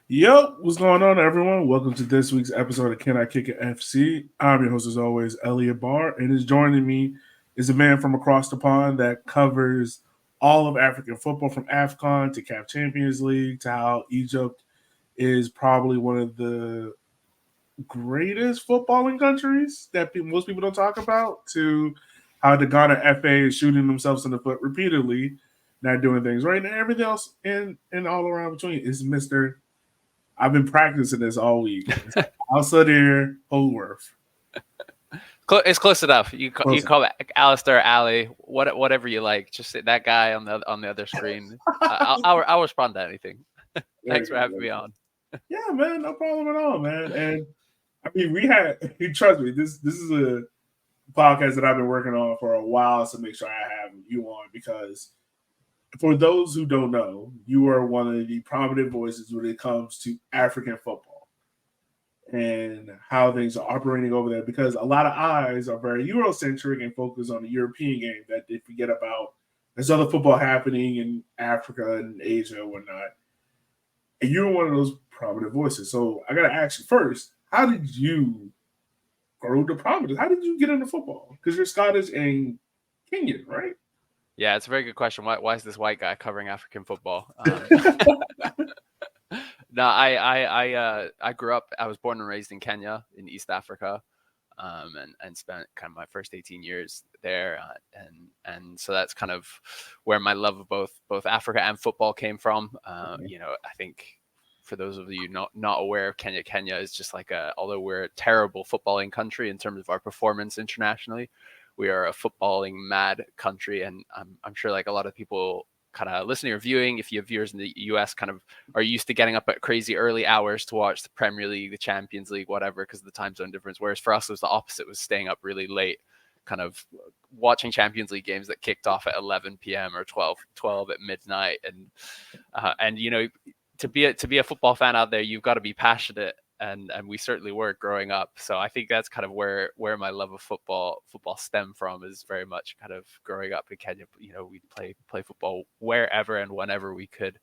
Yo, what's going on, everyone? Welcome to this week's episode of Can I Kick It FC. I'm your host, as always, Elliot Barr, and is joining me is a man from across the pond that covers all of African football, from AFCON to CAF Champions League to how Egypt is probably one of the greatest footballing countries that most people don't talk about, to how the Ghana FA is shooting themselves in the foot repeatedly, not doing things right, and everything else and all around between is Mr. I've been practicing this all week. Alasdair Howorth. It's close enough. You call it Alasdair Ali, whatever you like. Just that guy on the other screen. I'll respond to anything. Thanks for having me on. Yeah, man, no problem at all, man. And I mean, trust me, this is a podcast that I've been working on for a while to make sure I have you on, because for those who don't know, you are one of the prominent voices when it comes to African football and how things are operating over there, because a lot of eyes are very Eurocentric and focused on the European game, that they forget about there's other football happening in Africa and Asia and whatnot. And you're one of those prominent voices. So I got to ask you first, how did you grow to prominence? How did you get into football? Because you're Scottish and Kenyan, right? Yeah, it's a very good question. Why is this white guy covering African football? No, I grew up. I was born and raised in Kenya, in East Africa, and spent kind of my first 18 years there, and so that's kind of where my love of both Africa and football came from. I think for those of you not aware of Kenya, Kenya is just like although we're a terrible footballing country in terms of our performance internationally, we are a footballing mad country, and I'm sure like a lot of people kind of listening or viewing, if you have viewers in the US, kind of are used to getting up at crazy early hours to watch the Premier League, the Champions League, whatever, because of the time zone difference. Whereas for us, it was the opposite, was staying up really late, kind of watching Champions League games that kicked off at 11 p.m. or 12 at midnight. And to be a football fan out there, you've got to be passionate. And we certainly were growing up. So I think that's kind of where my love of football stemmed from, is very much kind of growing up in Kenya. We'd play football wherever and whenever we could,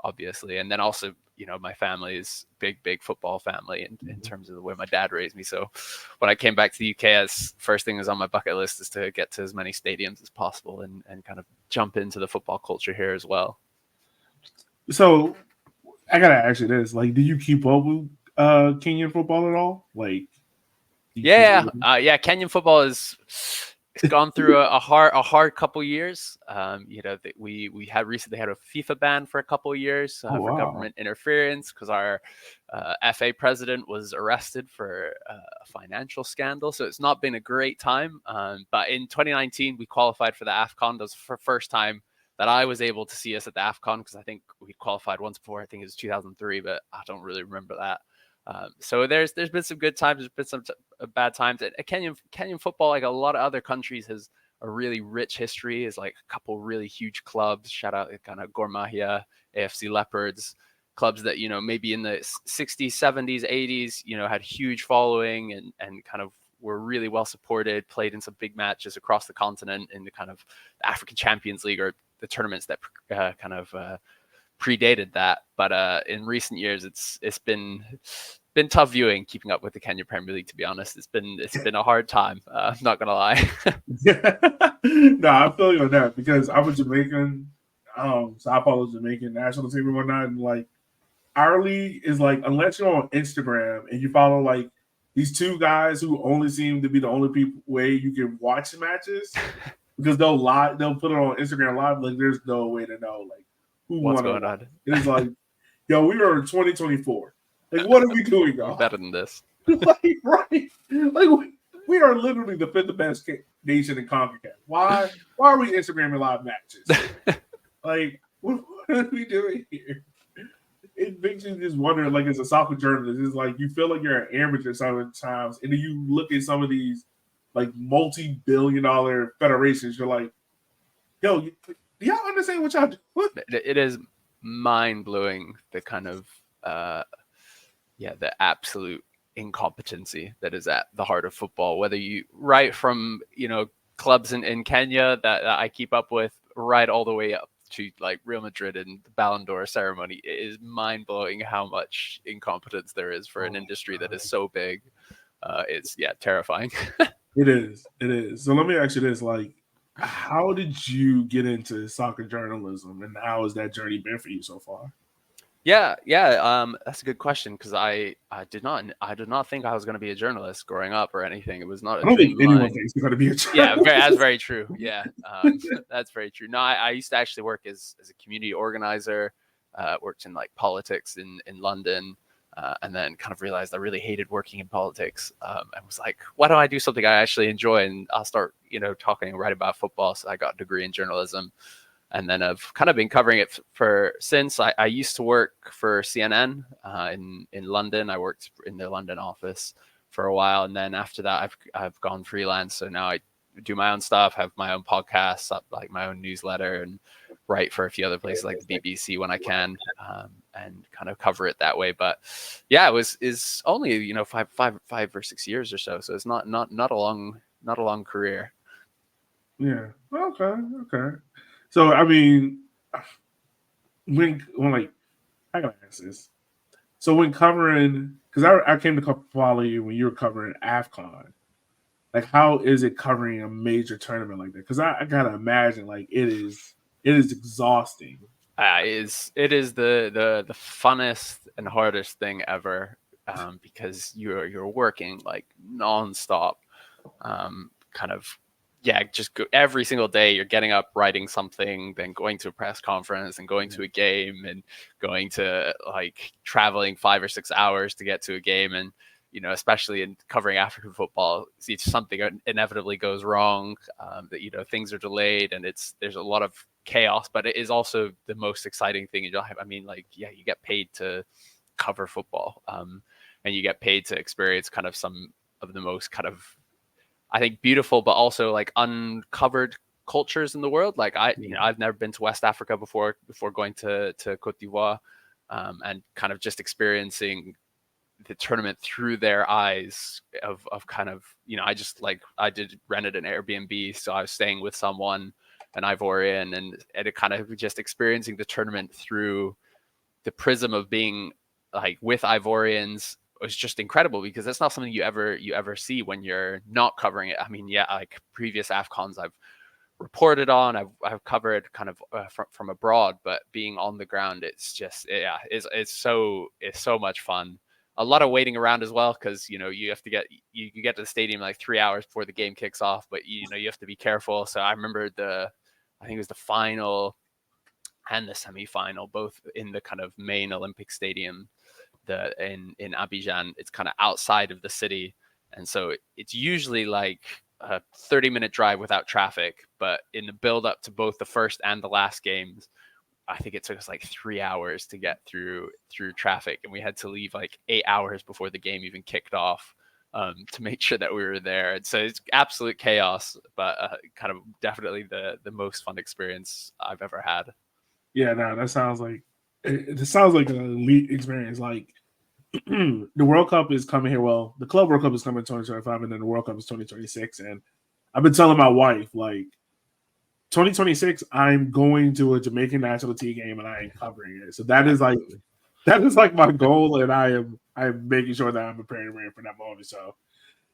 obviously. And then also, my family is big football family in terms of the way my dad raised me. So when I came back to the UK, as first thing is on my bucket list is to get to as many stadiums as possible and kind of jump into the football culture here as well. So I gotta ask you this: like, did you keep up with Kenyan football at all? Like, Kenyan football it's gone through a hard couple years. We had recently had a FIFA ban for a couple of years for government interference, because our FA president was arrested for a financial scandal. So it's not been a great time. But in 2019, we qualified for the AFCON. That was the first time that I was able to see us at the AFCON, because I think we qualified once before. I think it was 2003, but I don't really remember that. So there's been some good times, there's been some bad times. Kenyan football, like a lot of other countries, has a really rich history. Is like a couple really huge clubs. Shout out kind of Gor Mahia, AFC Leopards, clubs that maybe in the 60s, 70s, 80s had huge following and kind of were really well supported. Played in some big matches across the continent in the kind of African Champions League, or the tournaments that predated that. But in recent years, it's been tough viewing, keeping up with the Kenya Premier League, to be honest. It's been a hard time. I'm not gonna lie. No, I feel you on that, because I'm a Jamaican, so I follow Jamaican national team and whatnot, and like our league is like, unless you're on Instagram and you follow like these two guys who only seem to be the only way you can watch matches, because they'll put it on Instagram live, like there's no way to know like what's going on. It's like, yo, we are in 2024. Like, what are we doing, y'all? Better than this. Like, right? Like, we are literally the fifth best nation in CONCACAF. Why are we Instagramming live matches? Like, what are we doing here? It makes you just wonder, like, as a soccer journalist, it's like you feel like you're an amateur sometimes, and then you look at some of these like multi-billion-dollar federations, you're like, yo, do y'all understand what y'all do? It is mind-blowing, the kind of the absolute incompetency that is at the heart of football, whether you right from clubs in Kenya that I keep up with, right all the way up to like Real Madrid and the Ballon d'Or ceremony, it is mind blowing how much incompetence there is for an industry that is so big. It's terrifying. It is. It is. So let me ask you this: like, how did you get into soccer journalism, and how has that journey been for you so far? Yeah. That's a good question, because I did not think I was going to be a journalist growing up or anything. It was not a I don't dream think of anyone mine. thinks you're going to be a journalist. Yeah, that's very true. Yeah, that's very true. No, I used to actually work as a community organizer. Worked in like politics in London, and then kind of realized I really hated working in politics. And was like, why don't I do something I actually enjoy, and I'll start talking and write about football. So I got a degree in journalism. And then I've kind of been covering it for since. I used to work for CNN in London. I worked in their London office for a while, and then after that, I've gone freelance. So now I do my own stuff, have my own podcasts, like my own newsletter, and write for a few other places like the BBC when I can, and kind of cover it that way. But yeah, is only 5 or 6 years or so. So it's not a long career. Yeah. Okay. So I mean, when like, I gotta ask this. So when covering, because I came to follow you when you were covering AFCON. Like, how is it covering a major tournament like that? Because I gotta imagine like it is exhausting. It is the funnest and hardest thing ever, because you're working like nonstop, kind of just every single day. You're getting up, writing something, then going to a press conference, and going to a game, and going to like traveling 5 or 6 hours to get to a game. And especially in covering African football, if something inevitably goes wrong, that things are delayed, and there's a lot of chaos, but it is also the most exciting thing. I mean, like, you get paid to cover football, and you get paid to experience kind of some of the most kind of, I think, beautiful but also like uncovered cultures in the world. Like I've never been to West Africa before going to Cote d'Ivoire, and kind of just experiencing the tournament through their eyes of kind of, I did rented an Airbnb, so I was staying with someone, an Ivorian, and it kind of just experiencing the tournament through the prism of being like with Ivorians was just incredible, because that's not something you ever see when you're not covering it. I mean, like previous AFCONs I've reported on, I've covered kind of from abroad, but being on the ground, it's just it's so much fun. A lot of waiting around as well, because you have to get to the stadium like 3 hours before the game kicks off, but you have to be careful. So I remember I think it was the final and the semi-final, both in the kind of main Olympic stadium, in Abidjan. It's kind of outside of the city, and so it's usually like a 30-minute drive without traffic. But in the build up to both the first and the last games, I think it took us like 3 hours to get through traffic, and we had to leave like 8 hours before the game even kicked off, to make sure that we were there. And so it's absolute chaos, but kind of definitely the most fun experience I've ever had. Yeah, no, that sounds like it sounds like an elite experience. Like the World Cup is coming here. Well, the Club World Cup is coming in 2025, and then the World Cup is 2026. And I've been telling my wife, like, 2026, I'm going to a Jamaican national team game, and I am covering it. So that is like my goal, and I'm making sure that I'm preparing for that moment. So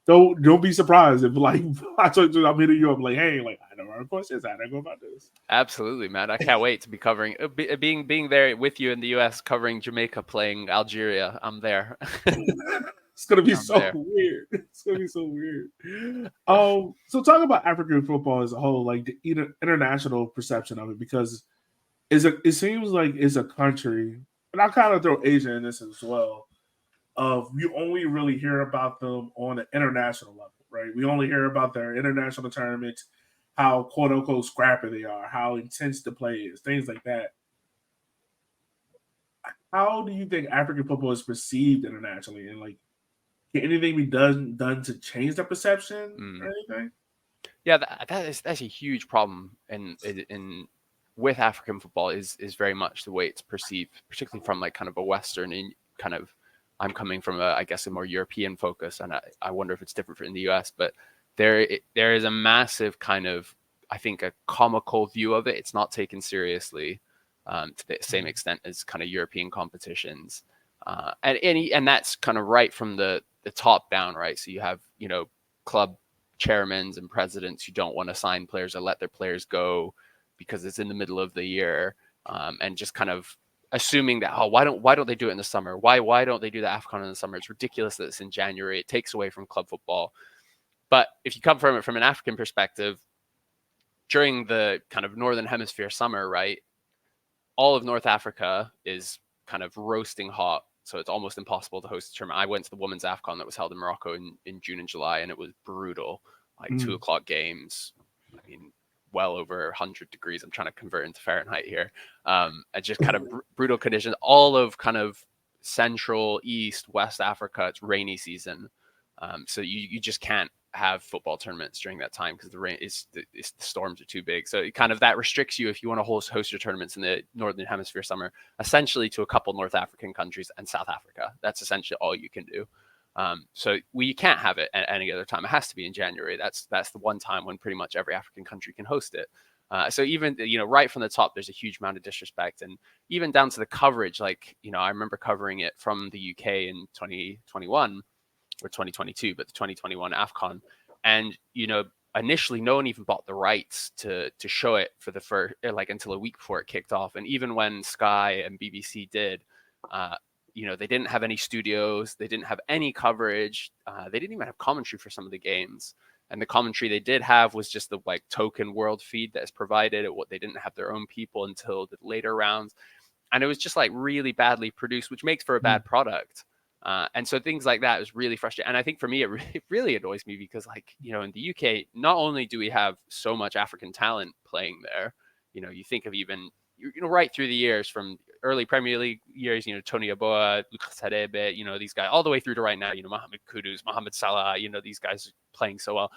don't be surprised if like I'm hitting you up like, hey, like, I know our questions, how do I go about this? Absolutely, man. I can't wait to be covering being there with you in the US, covering Jamaica playing Algeria. I'm there. It's gonna be weird. It's gonna be so weird. So talk about African football as a whole, like the international perception of it, because it seems like it's a country, and I'll kind of throw Asia in this as well. You only really hear about them on an international level, right? We only hear about their international tournaments, how quote unquote scrappy they are, how intense the play is, things like that. How do you think African football is perceived internationally, and like, can anything be done to change the perception or anything? Yeah, that's a huge problem in with African football, is very much the way it's perceived, particularly from like kind of a Western and kind of, I'm coming from I guess a more European focus, and I wonder if it's different in the US, but there is a massive kind of I think, a comical view of it. It's not taken seriously to the same extent as kind of European competitions. And that's kind of right from the top down, right? So you have, club chairmen and presidents who don't want to sign players or let their players go because it's in the middle of the year, and just kind of assuming that, why don't they do it in the summer? Why don't they do the AFCON in the summer? It's ridiculous that it's in January. It takes away from club football. But if you come from it from an African perspective, during the kind of Northern Hemisphere summer, right, all of North Africa is kind of roasting hot. So it's almost impossible to host a tournament. I went to the women's AFCON that was held in Morocco in June and July, and it was brutal. Like 2:00 games. I mean, well over 100 degrees. I'm trying to convert into Fahrenheit here. And just kind of brutal conditions. All of kind of Central, East, West Africa, it's rainy season. So you just can't have football tournaments during that time because the rain the storms are too big. So it kind of that restricts you if you want to host your tournaments in the Northern Hemisphere summer, essentially to a couple North African countries and South Africa. That's essentially all you can do. So we can't have it at any other time. It has to be in January. That's the one time when pretty much every African country can host it. So even, right from the top, there's a huge amount of disrespect, and even down to the coverage. Like, I remember covering it from the UK in 2021 or 2022, but the 2021 AFCON. And, initially no one even bought the rights to show it for the first, until a week before it kicked off. And even when Sky and BBC did, they didn't have any studios. They didn't have any coverage. They didn't even have commentary for some of the games. And the commentary they did have was just the token world feed that is provided. They didn't have their own people until the later rounds. And it was just really badly produced, which makes for a bad product. And so things like that is really frustrating. And I think for me, it really annoys me because, in the UK, not only do we have so much African talent playing there, you think of even, right through the years from early Premier League years, Tony Aboa, Lucas Hadebe, these guys, all the way through to right now, Mohamed Kudus, Mohamed Salah, these guys are playing so well.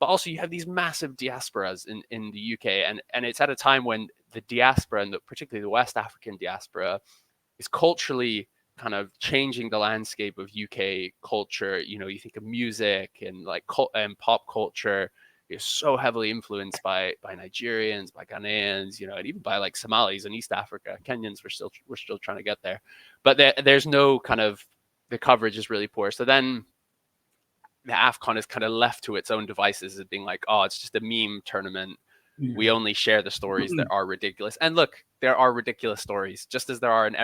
But also you have these massive diasporas in the UK. And it's at a time when the diaspora, and particularly the West African diaspora, is culturally kind of changing the landscape of UK culture. You think of music and and pop culture is so heavily influenced by Nigerians, by Ghanaians, and even by Somalis in East Africa. Kenyans, we're still trying to get there, but there's no kind of, the coverage is really poor. So then the AFCON is kind of left to its own devices as being it's just a meme tournament. We only share the stories that are ridiculous. And look, there are ridiculous stories, just as there are in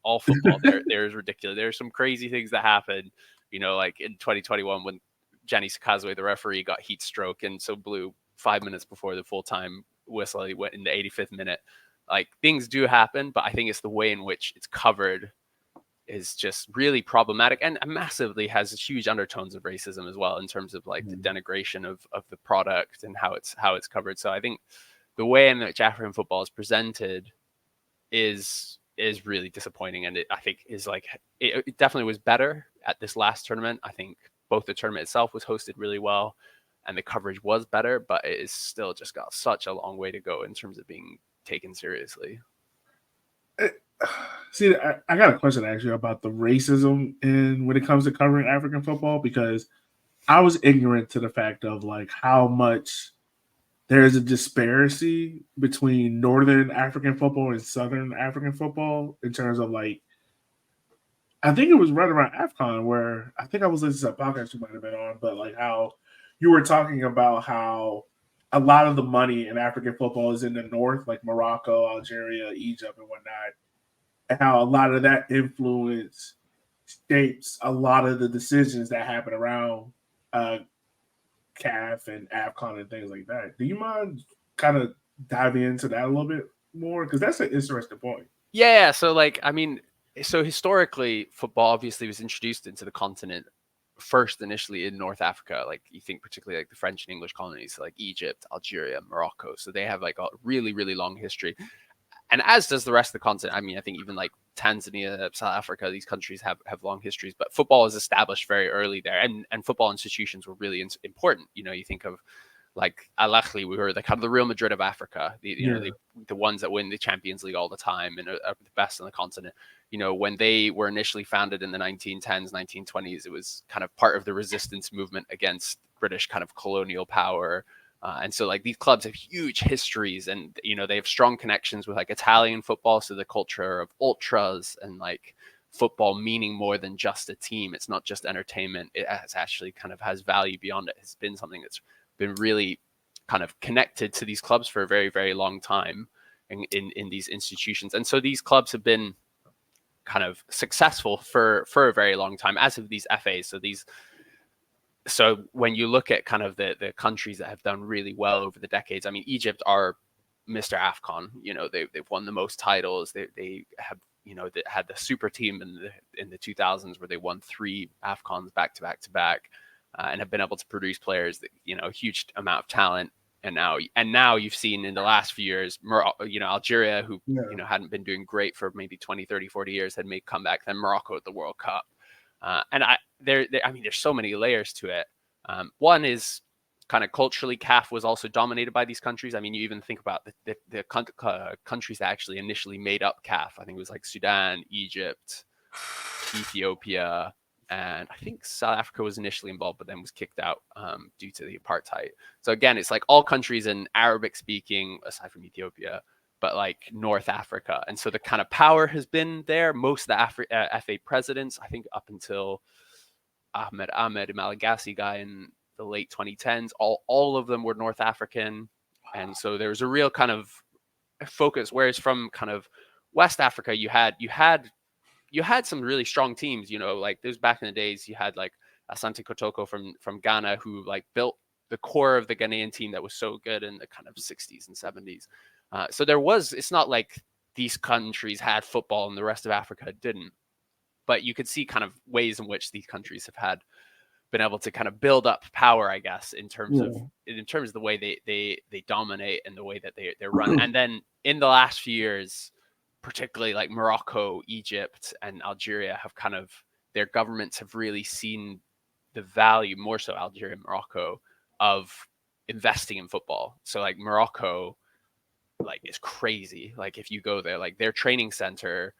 all football. There's ridiculous. There's some crazy things that happen, like in 2021 when Gianni Sakazwe, the referee, got heat stroke and so blew 5 minutes before the full-time whistle. He went in the 85th minute. Things do happen, but I think it's the way in which it's covered is just really problematic, and massively has huge undertones of racism as well, in terms of the denigration of the product and how it's covered. So I think the way in which African football is presented is really disappointing, and I think is it definitely was better at this last tournament. I think both the tournament itself was hosted really well and the coverage was better, but it is still just got such a long way to go in terms of being taken seriously. See, I got a question to ask you about the racism when it comes to covering African football, because I was ignorant to the fact of how much there's a disparity between Northern African football and Southern African football in terms of I think it was right around AFCON where I think I was listening to a podcast you might have been on, but how you were talking about how a lot of the money in African football is in the north, like Morocco, Algeria, Egypt, and whatnot. And how a lot of that influence shapes a lot of the decisions that happen around CAF and AFCON and things like that. Do you mind kind of diving into that a little bit more? Because that's an interesting point. Yeah. So so historically, football obviously was introduced into the continent first initially in North Africa. You think particularly the French and English colonies, Egypt, Algeria, Morocco. So they have a really, really long history. And as does the rest of the continent. I think even Tanzania, South Africa, these countries have long histories, but football was established very early there, and football institutions were really important. You think of Al Ahly, we were the kind of the Real Madrid of Africa, the ones that win the Champions League all the time and are the best on the continent. When they were initially founded in the 1910s, 1920s, it was kind of part of the resistance movement against British kind of colonial power. And so like these clubs have huge histories, and they have strong connections with like Italian football, so the culture of ultras and like football meaning more than just a team. It's not just entertainment. It has actually kind of has value beyond it. It's been something that's been really kind of connected to these clubs for a very, very long time in these institutions. And so these clubs have been kind of successful for a very long time, as have these FAs. So when you look at kind of the countries that have done really well over the decades, I mean, Egypt are Mr. AFCON. They've won the most titles. They have that had the super team in the 2000s where they won 3 AFCONs back to back, and have been able to produce players that a huge amount of talent. And now you've seen in the last few years, Algeria, who hadn't been doing great for maybe 20, 30, 40 years, had made comeback. Then Morocco at the World Cup. There's so many layers to it. One is kind of culturally, CAF was also dominated by these countries. I mean, you even think about the countries that actually initially made up CAF. I think it was like Sudan, Egypt, Ethiopia, and I think South Africa was initially involved, but then was kicked out due to the apartheid. So again, it's like all countries in Arabic speaking, aside from Ethiopia, but like North Africa. And so the kind of power has been there. Most of the FA presidents, I think up until Ahmed, a Malagasy guy in the late 2010s, all of them were North African. And so there was a real kind of focus, whereas from kind of West Africa, you had some really strong teams, like those back in the days, you had like Asante Kotoko from Ghana, who like built the core of the Ghanaian team that was so good in the kind of 60s and 70s. So it's not like these countries had football and the rest of Africa didn't, but you could see kind of ways in which these countries have been able to kind of build up power, I guess, in terms of the way they dominate and the way that they're run. And then in the last few years, particularly like Morocco, Egypt, and Algeria have kind of, their governments have really seen the value, more so Algeria and Morocco, of investing in football. So like Morocco, like is crazy. Like if you go there, like their training center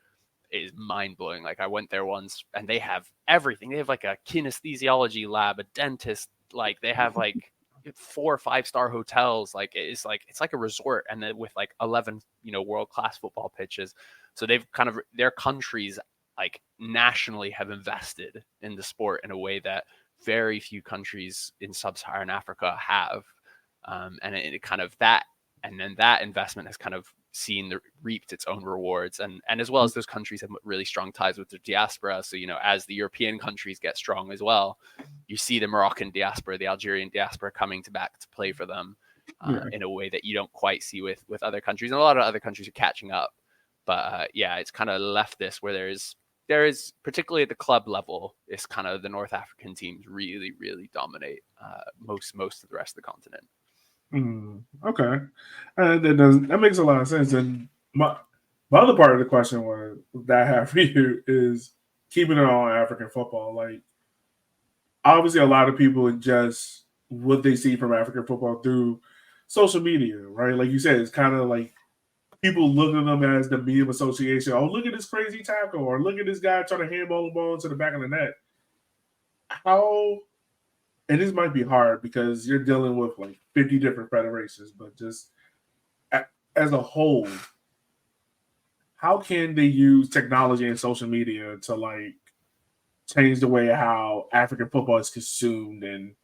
is mind blowing. Like I went there once and they have everything. They have like a kinesthesiology lab, a dentist, like they have like 4 or 5-star hotels. Like it's like a resort, and then with like 11 world-class football pitches. So they've kind of, their countries like nationally have invested in the sport in a way that very few countries in sub-Saharan Africa have. And it kind of that investment has kind of reaped its own rewards, and as well as those countries have really strong ties with their diaspora. So as the European countries get strong as well, you see the Moroccan diaspora, the Algerian diaspora coming back to play for them in a way that you don't quite see with other countries, and a lot of other countries are catching up. But it's kind of left this where there is particularly at the club level, it's kind of the North African teams really, really dominate most of the rest of the continent. Okay, that makes a lot of sense. And my other part of the question that I have for you is keeping it on African football. Like, obviously, a lot of people adjust what they see from African football through social media, right? Like you said, it's kind of like people look at them as the meme association. Oh, look at this crazy tackle, or look at this guy trying to handball the ball into the back of the net. And this might be hard because you're dealing with like 50 different federations, but just as a whole, how can they use technology and social media to like change the way how African football is consumed and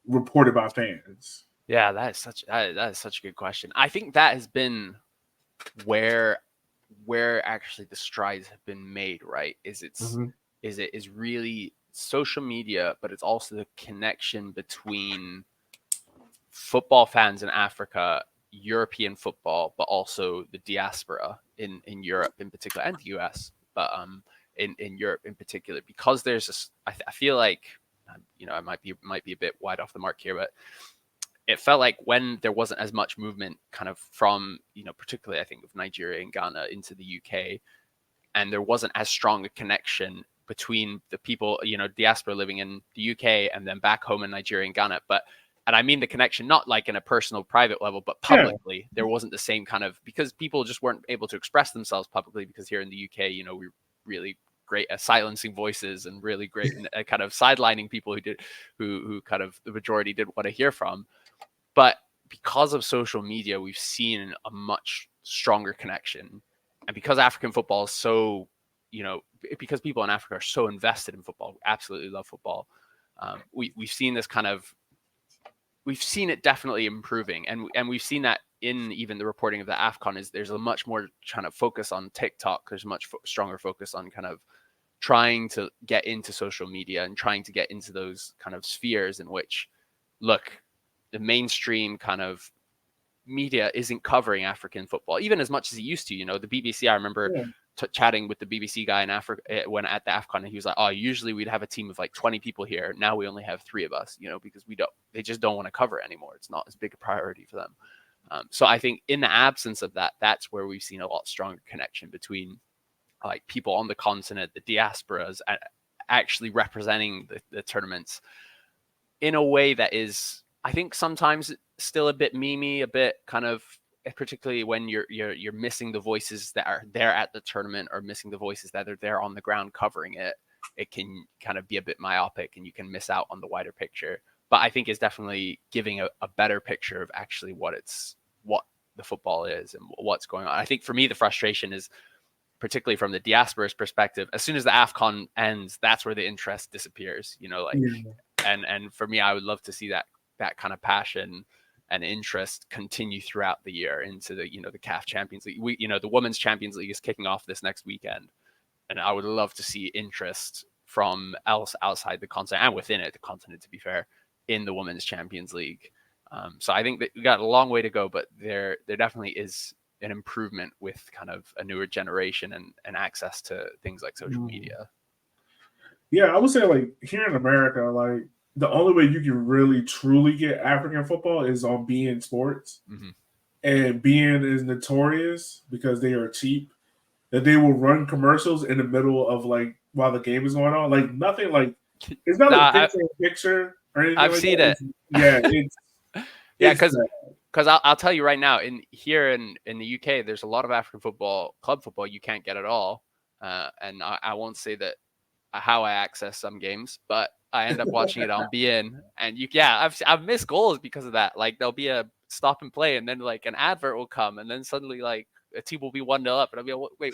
reported by fans? Yeah, that is such a good question. I think that has been where actually the strides have been made, right? Is really social media, but it's also the connection between football fans in Africa, European football, but also the diaspora in Europe in particular, and the US, but in Europe in particular, because there's this, I feel like, I might be a bit wide off the mark here, but it felt like when there wasn't as much movement kind of from, particularly I think of Nigeria and Ghana into the UK, and there wasn't as strong a connection between the people, diaspora living in the UK and then back home in Nigeria and Ghana. And I mean the connection, not like in a personal, private level, but publicly, there wasn't the same kind of, because people just weren't able to express themselves publicly, because here in the UK, we're really great at silencing voices and really great at kind of sidelining people who kind of the majority didn't want to hear from. But because of social media, we've seen a much stronger connection. And because African football is so, because people in Africa are so invested in football, absolutely love football, we've seen this we've seen it definitely improving. And we've seen that in even the reporting of the AFCON is there's a much more kind of focus on TikTok. There's a much stronger focus on kind of trying to get into social media and trying to get into those kind of spheres in which, look, the mainstream kind of media isn't covering African football even as much as it used to. The BBC, I remember chatting with the BBC guy in Africa when at the AFCON, and he was like, oh, usually we'd have a team of like 20 people here. Now we only have 3 of us, because they just don't want to cover it anymore. It's not as big a priority for them. So I think in the absence of that, that's where we've seen a lot stronger connection between like people on the continent, the diasporas, actually representing the tournaments in a way that is, I think, sometimes still a bit memey, a bit kind of, particularly when you're missing the voices that are there at the tournament or missing the voices that are there on the ground covering it. It can kind of be a bit myopic and you can miss out on the wider picture. But I think it's definitely giving a better picture of actually what the football is and what's going on. I think for me, the frustration is, particularly from the diaspora's perspective, as soon as the AFCON ends, that's where the interest disappears, and for me, I would love to see that kind of passion and interest continue throughout the year into the CAF Champions League. The Women's Champions League is kicking off this next weekend, and I would love to see interest from outside the continent and within it, the continent, to be fair, in the Women's Champions League. So I think that we got a long way to go, but there definitely is an improvement with kind of a newer generation and access to things like social media. Yeah, I would say like here in America, like the only way you can really truly get African football is on beIN Sports. Mm-hmm. And beIN is notorious because they are cheap, that they will run commercials in the middle of like while the game is going on. Like nothing like it's not a picture or anything. I've seen it. Because I'll tell you right now, here in the UK, there's a lot of African football, club football you can't get at all. And I won't say that how I access some games, but I end up watching it on beIN. And I've missed goals because of that. Like there'll be a stop and play, and then like an advert will come, and then suddenly like a team will be 1-0 up, and I'll be like, wait,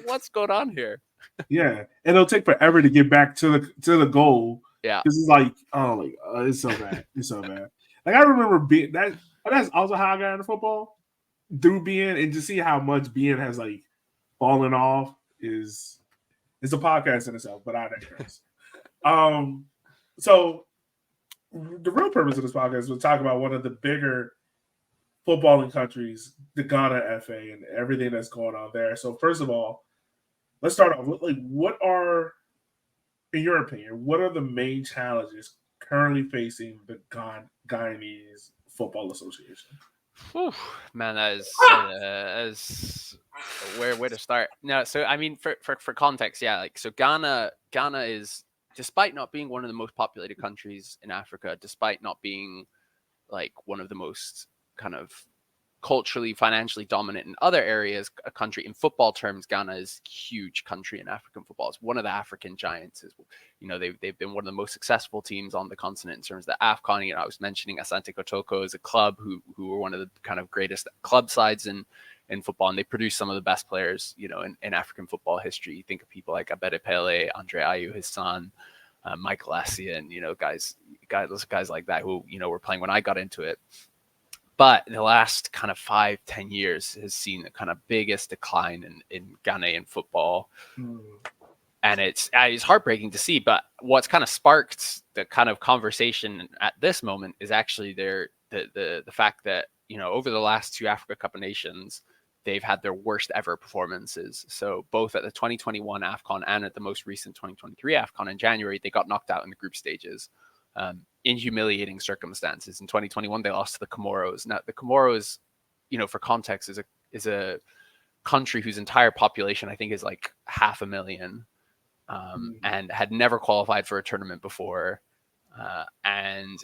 what's going on here? Yeah, and it'll take forever to get back to the goal. Yeah, this is like it's so bad. It's so bad. Like I remember being that. That's also how I got into football, through beIN, and to see how much beIN has like fallen off is a podcast in itself. But I digress. So the real purpose of this podcast is to talk about one of the bigger footballing countries, the Ghana FA, and everything that's going on there. So first of all, let's start off with like what are, in your opinion, what are the main challenges currently facing the Guyanese Football Association? Whew, man, that is where to start. No, so I mean, for context, so Ghana is, despite not being one of the most populated countries in Africa, despite not being like one of the most kind of culturally, financially dominant in other areas, a country in football terms, Ghana is a huge country in African football. It's one of the African giants. They've been one of the most successful teams on the continent in terms of the AFCON. I was mentioning Asante Kotoko as a club who were one of the kind of greatest club sides in football, and they produce some of the best players, in African football history. You think of people like Abedi Pele, Andre Ayew, his son, Michael Essien, guys like that who, were playing when I got into it. But the last kind of 5-10 years has seen the kind of biggest decline in Ghanaian football. And it's heartbreaking to see. But what's kind of sparked the kind of conversation at this moment is actually the fact that, over the last 2 Africa Cup of Nations, they've had their worst ever performances. So both at the 2021 AFCON and at the most recent 2023 AFCON in January, they got knocked out in the group stages. In humiliating circumstances. In 2021, they lost to the Comoros. Now, the Comoros, for context, is a country whose entire population, I think, is like 500,000, and had never qualified for a tournament before. And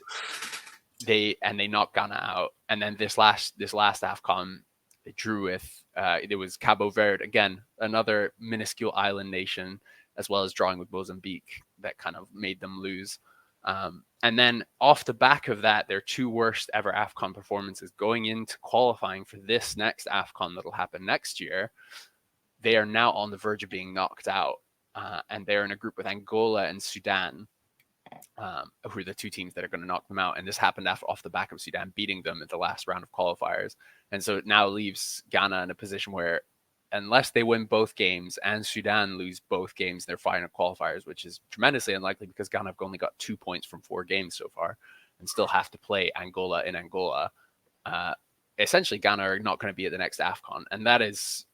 they knocked Ghana out. And then this last AFCON, they drew with, it was Cabo Verde, again, another minuscule island nation, as well as drawing with Mozambique that kind of made them lose. And then off the back of that, their 2 worst ever AFCON performances going into qualifying for this next AFCON that'll happen next year. They are now on the verge of being knocked out. And they're in a group with Angola and Sudan, who are the 2 teams that are going to knock them out. And this happened off the back of Sudan beating them at the last round of qualifiers. And so it now leaves Ghana in a position where, unless they win both games and Sudan lose both games in their final qualifiers, which is tremendously unlikely because Ghana have only got 2 points from 4 games so far and still have to play Angola in Angola, essentially Ghana are not going to be at the next AFCON. And that is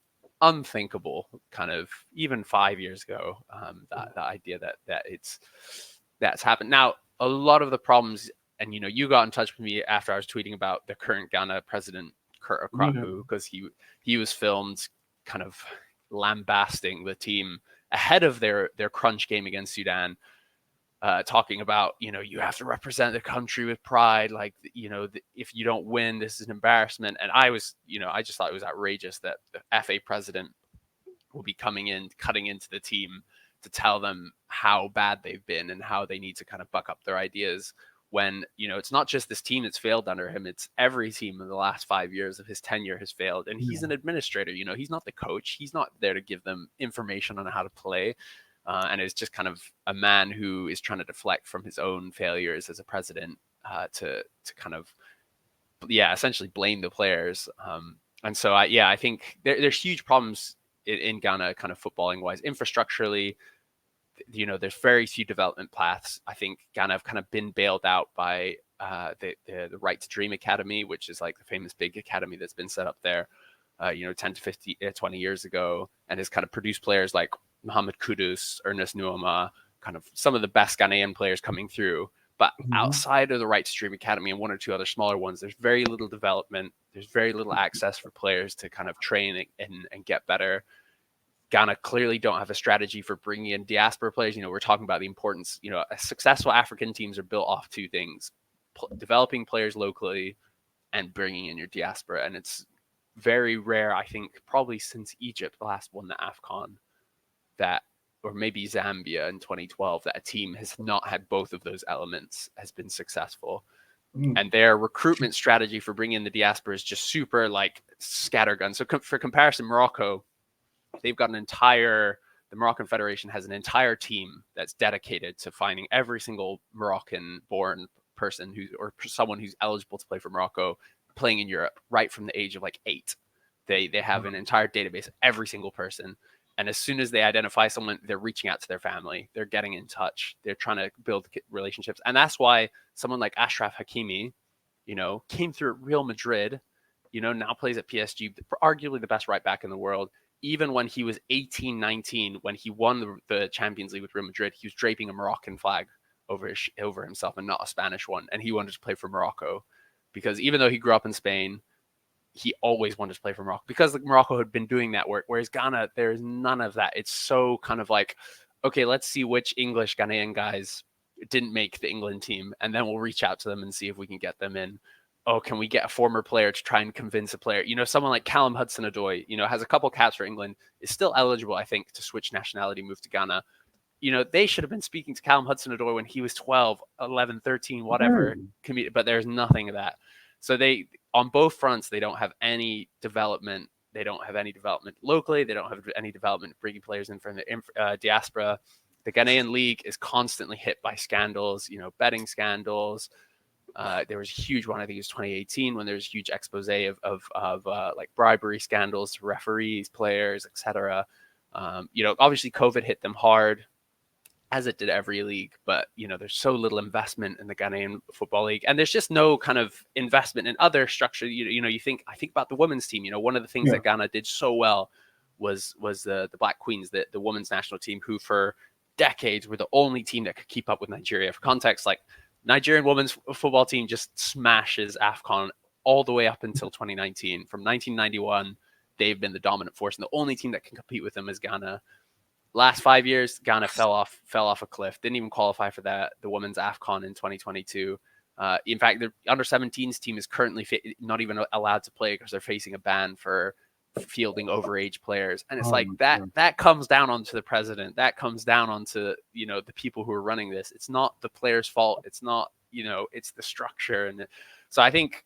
unthinkable, kind of even 5 years ago, the idea that that's happened. Now, a lot of the problems, and you got in touch with me after I was tweeting about the current Ghana president, Kurt Okraku, because he was filmed kind of lambasting the team ahead of their crunch game against Sudan, talking about, you have to represent the country with pride. Like, if you don't win, this is an embarrassment. And I was, I just thought it was outrageous that the FA president will be coming in, cutting into the team to tell them how bad they've been and how they need to kind of buck up their ideas, when, it's not just this team that's failed under him. It's every team in the last 5 years of his tenure has failed. And he's an administrator, he's not the coach. He's not there to give them information on how to play. And it's just kind of a man who is trying to deflect from his own failures as a president, to kind of, essentially blame the players. And so I think there's huge problems in Ghana, kind of footballing wise, infrastructurally. There's very few development paths. I think Ghana have kind of been bailed out by the Right to Dream Academy, which is like the famous big academy that's been set up there, 10 to 20 years ago, and has kind of produced players like Mohamed Kudus, Ernest Nuama, kind of some of the best Ghanaian players coming through. But outside of the Right to Dream Academy and 1 or 2 other smaller ones, there's very little development. There's very little access for players to kind of train and get better. Ghana clearly don't have a strategy for bringing in diaspora players. We're talking about the importance, successful African teams are built off 2 things: developing players locally and bringing in your diaspora. And it's very rare, I think, probably since Egypt last won the AFCON, or maybe Zambia in 2012, that a team has not had both of those elements has been successful. And their recruitment strategy for bringing in the diaspora is just super like scattergun. So for comparison, Morocco, they've got the Moroccan Federation has an entire team that's dedicated to finding every single Moroccan-born person or someone who's eligible to play for Morocco playing in Europe right from the age of like 8. They have an entire database of every single person. And as soon as they identify someone, they're reaching out to their family. They're getting in touch. They're trying to build relationships. And that's why someone like Ashraf Hakimi, came through at Real Madrid, now plays at PSG, arguably the best right back in the world. Even when he was 18, 19, when he won the Champions League with Real Madrid, he was draping a Moroccan flag over himself and not a Spanish one. And he wanted to play for Morocco because even though he grew up in Spain, he always wanted to play for Morocco because Morocco had been doing that work. Whereas Ghana, there's none of that. It's so kind of like, okay, let's see which English Ghanaian guys didn't make the England team. And then we'll reach out to them and see if we can get them in. Oh, can we get a former player to try and convince a player? Someone like Callum Hudson-Odoi, has a couple caps for England, is still eligible, I think, to switch nationality, move to Ghana. They should have been speaking to Callum Hudson-Odoi when he was 12, 11, 13, whatever. But there's nothing of that. So on both fronts, they don't have any development. They don't have any development locally. They don't have any development bringing players in from the diaspora. The Ghanaian league is constantly hit by scandals, betting scandals. There was a huge one, I think it was 2018, when there was a huge expose of like bribery scandals to referees, players, etc. Obviously COVID hit them hard, as it did every league, but there's so little investment in the Ghanaian Football League, and there's just no kind of investment in other structure. I think about the women's team. One of the things that Ghana did so well was the Black Queens, the women's national team, who for decades were the only team that could keep up with Nigeria. For context, like Nigerian women's football team just smashes AFCON all the way up until 2019. From 1991, they've been the dominant force, and the only team that can compete with them is Ghana. Last 5 years, Ghana fell off a cliff. Didn't even qualify for the women's AFCON in 2022. In fact, the under-17s team is currently not even allowed to play because they're facing a ban for fielding overage players. And it's Oh like my that God. that comes down onto the president. That comes down onto, the people who are running this. It's not the players' fault. It's not, it's the structure. And so I think,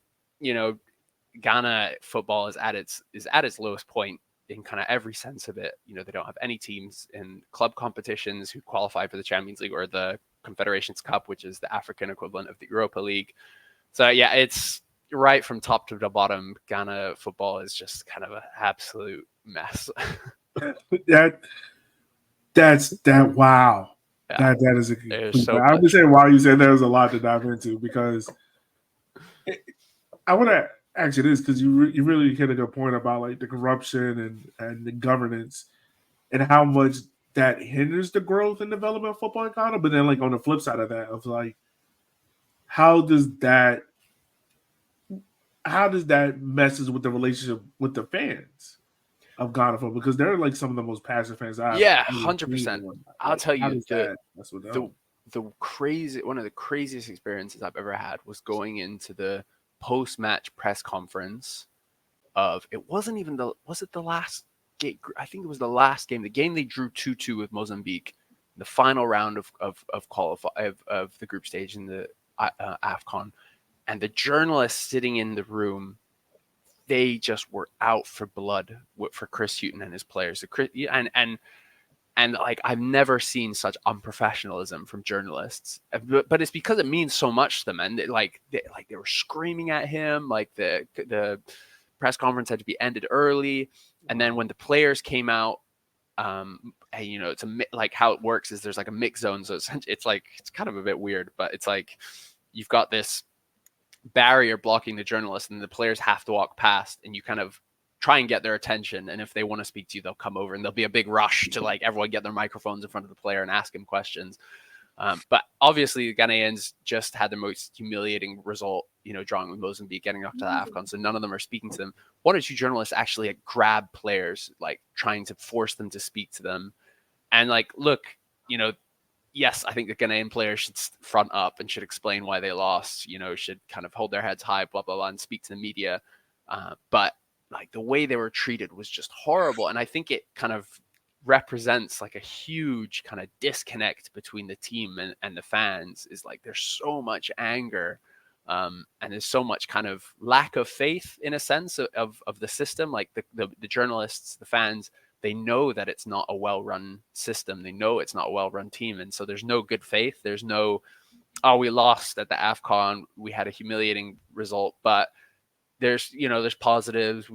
Ghana football is at its lowest point in kind of every sense of it. They don't have any teams in club competitions who qualify for the Champions League or the Confederations Cup, which is the African equivalent of the Europa League. So yeah, it's right from top to the bottom. Ghana football is just kind of an absolute mess. That wow. Yeah, That is a there's complete. so I much. understand why you said there was a lot to dive into, because I want to ask you this, because you really hit a good point about like the corruption and the governance and how much that hinders the growth and development of football in Ghana. But then like on the flip side of that, of like how does that messes with the relationship with the fans of Ghana football, because they're like some of the most passionate fans I've Yeah, ever seen. 100%. I'll Like, tell how you, does that mess with them? one of the craziest experiences I've ever had was going into the post-match press conference of, it wasn't even was it the last game? I think it was the last game, the game they drew 2-2 with Mozambique, the final round of the group stage in the AFCON, and the journalists sitting in the room, they just were out for blood for Chris Hughton and his players. And like, I've never seen such unprofessionalism from journalists, but it's because it means so much to them. And they were screaming at him, like the press conference had to be ended early. And then when the players came out, and, it's like how it works is there's like a mix zone. So it's kind of a bit weird, but it's like, you've got this barrier blocking the journalists, and the players have to walk past, and you kind of try and get their attention. And if they want to speak to you, they'll come over, and there'll be a big rush to like everyone get their microphones in front of the player and ask him questions. But obviously the Ghanaians just had the most humiliating result, drawing with Mozambique, getting up to the AFCON. So none of them are speaking to them. One or two journalists actually like, grab players, like trying to force them to speak to them. And like, look, yes, I think the Ghanaian players should front up and should explain why they lost, should kind of hold their heads high, blah, blah, blah, and speak to the media. But like the way they were treated was just horrible. And I think it kind of represents like a huge kind of disconnect between the team and the fans. Is like, there's so much anger, and there's so much kind of lack of faith in a sense of the system. Like the journalists, the fans, they know that it's not a well-run system. They know it's not a well-run team. And so there's no good faith. There's no, oh, we lost at the AFCON, we had a humiliating result, but there's positives,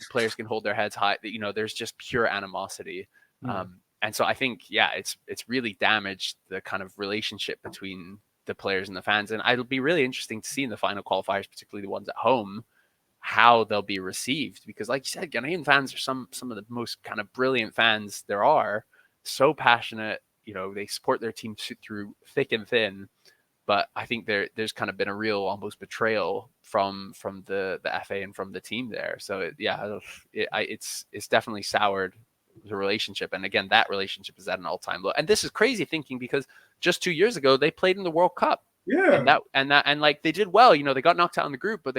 players can hold their heads high, there's just pure animosity. And so I think, yeah, it's really damaged the kind of relationship between the players and the fans. And it'll be really interesting to see in the final qualifiers, particularly the ones at home, how they'll be received, because like you said, Ghanaian fans are some of the most kind of brilliant fans there are, so passionate, they support their team through thick and thin. But I think there's kind of been a real almost betrayal from the FA and from the team there. So it's definitely soured the relationship. And again, that relationship is at an all-time low. And this is crazy thinking, because just 2 years ago they played in the World Cup. Yeah. And like they did well. They got knocked out in the group, but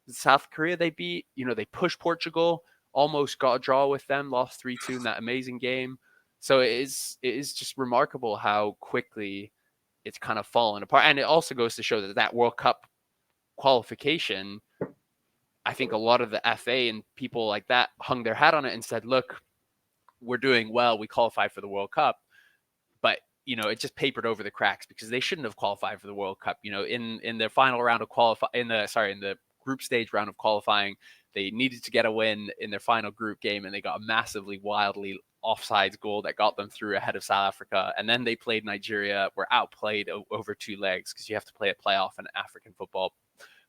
South Korea they beat. They pushed Portugal, almost got a draw with them, lost 3-2 in that amazing game. So it is just remarkable how quickly it's kind of fallen apart. And it also goes to show that World Cup qualification, I think a lot of the FA and people like that hung their hat on it and said, look, we're doing well, we qualified for the World Cup. But it just papered over the cracks, because they shouldn't have qualified for the World Cup. In the final round of in the group stage round of qualifying, they needed to get a win in their final group game, and they got a massively, wildly offsides goal that got them through ahead of South Africa. And then they played Nigeria, were outplayed over 2 legs, because you have to play a playoff in African football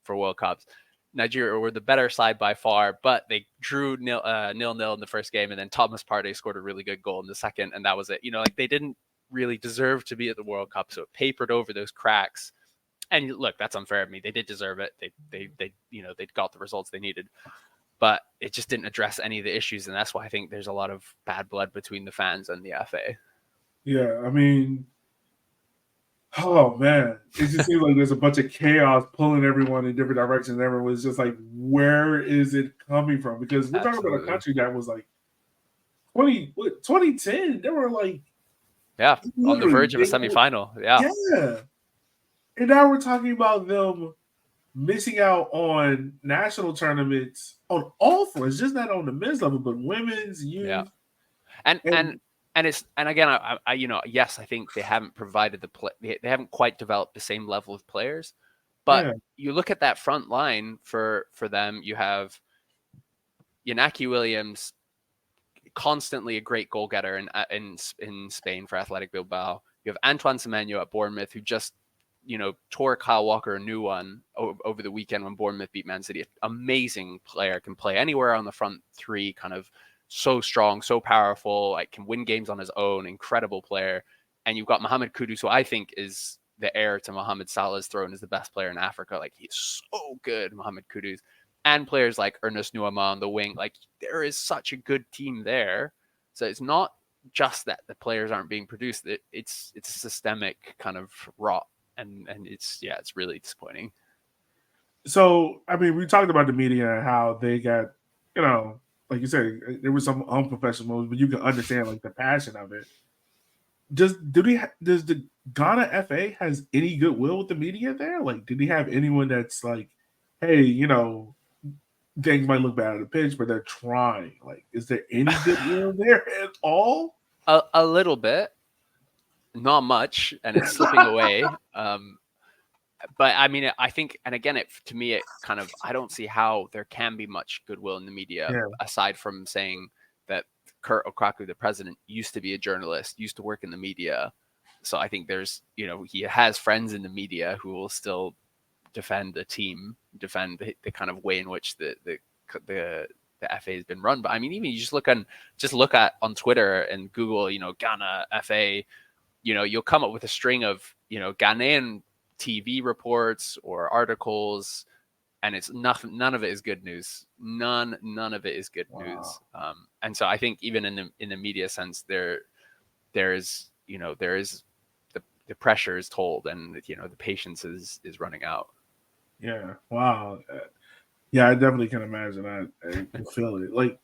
for World Cups. Nigeria were the better side by far, but they drew 0-0 in the first game, and then Thomas Partey scored a really good goal in the second, and that was it. Like they didn't really deserve to be at the World Cup, so it papered over those cracks. And look, that's unfair of me. They did deserve it. They got the results they needed, but it just didn't address any of the issues, and that's why I think there's a lot of bad blood between the fans and the FA. Yeah, I mean, Oh man, it just seems like there's a bunch of chaos pulling everyone in different directions. Everyone's just like, where is it coming from? Because we're talking about a Absolutely. country that was like 2010. They were like Yeah, on the literally, verge of a semifinal. Yeah, yeah. And now we're talking about them missing out on national tournaments on all fronts, just not on the men's level, but women's, yeah. youth, and and and and it's and again, I yes, I think they haven't provided the play. They haven't quite developed the same level of players, but yeah, you look at that front line for them. You have Yanaki Williams, constantly a great goal getter in Spain for Athletic Bilbao. You have Antoine Semenyo at Bournemouth, who just tore Kyle Walker a new one over the weekend when Bournemouth beat Man City. Amazing player, can play anywhere on the front three, kind of so strong, so powerful, like can win games on his own, incredible player. And you've got Mohamed Kudus, who I think is the heir to Mohamed Salah's throne as the best player in Africa. Like he's so good, Mohamed Kudus. And players like Ernest Nuama on the wing. Like there is such a good team there. So it's not just that the players aren't being produced. It's a systemic kind of rot, and it's really disappointing. so I mean, we talked about the media and how they got, like you said, there was some unprofessional moves, but you can understand like the passion of it. Does the Ghana FA has any goodwill with the media there? Like, did he have anyone that's like, hey, things might look bad on the pitch, but they're trying. Like, is there any goodwill there at all? A little bit, not much, and it's slipping away. But I mean, I think, and again, to me, it kind of, I don't see how there can be much goodwill in the media Yeah. aside from saying that Kurt Okraku, the president, used to be a journalist, used to work in the media. So I think there's, he has friends in the media who will still defend the team, defend the kind of way in which the FA has been run. But I mean, even you just look at on Twitter and Google, Ghana FA, you'll come up with a string of, Ghanaian TV reports or articles, and it's nothing. None of it is good news. None of it is good news. And so I think even in the media sense, there is the pressure is told, and the patience is running out. Yeah. Wow. Yeah, I definitely can imagine that. I can feel it. Like,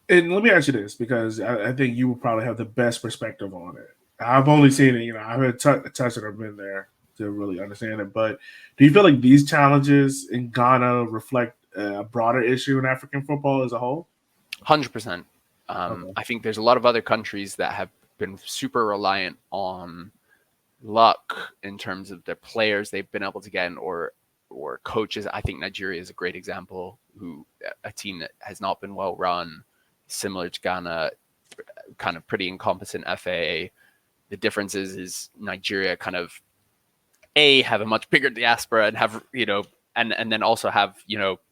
and let me ask you this, because I think you will probably have the best perspective on it. I've only seen it, I've had touched it or been there to really understand it. But do you feel like these challenges in Ghana reflect a broader issue in African football as a whole? 100%. Okay. I think there's a lot of other countries that have been super reliant on luck in terms of the players they've been able to get in, or coaches. I think Nigeria is a great example, who a team that has not been well run, similar to Ghana, kind of pretty incompetent FA. The difference is Nigeria kind of have a much bigger diaspora and have and then also have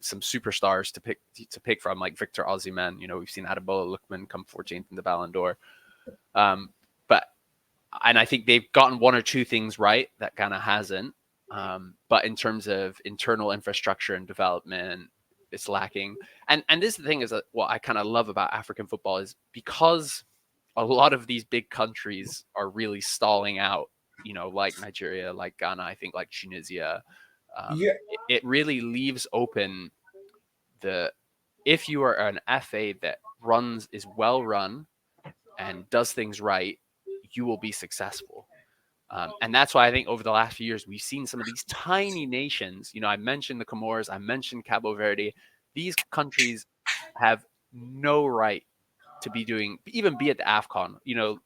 some superstars to pick from, like Victor Osimhen. We've seen Ademola Lookman come 14th in the Ballon d'Or. But I think they've gotten one or two things right that Ghana hasn't. But in terms of internal infrastructure and development, it's lacking. And this is the thing, is that what I kind of love about African football is because a lot of these big countries are really stalling out, like Nigeria, like Ghana, I think like Tunisia. Yeah. It really leaves open if you are an FA that is well run and does things right, you will be successful. And that's why I think over the last few years, we've seen some of these tiny nations. I mentioned the Comoros, I mentioned Cabo Verde. These countries have no right to be be at the AFCON,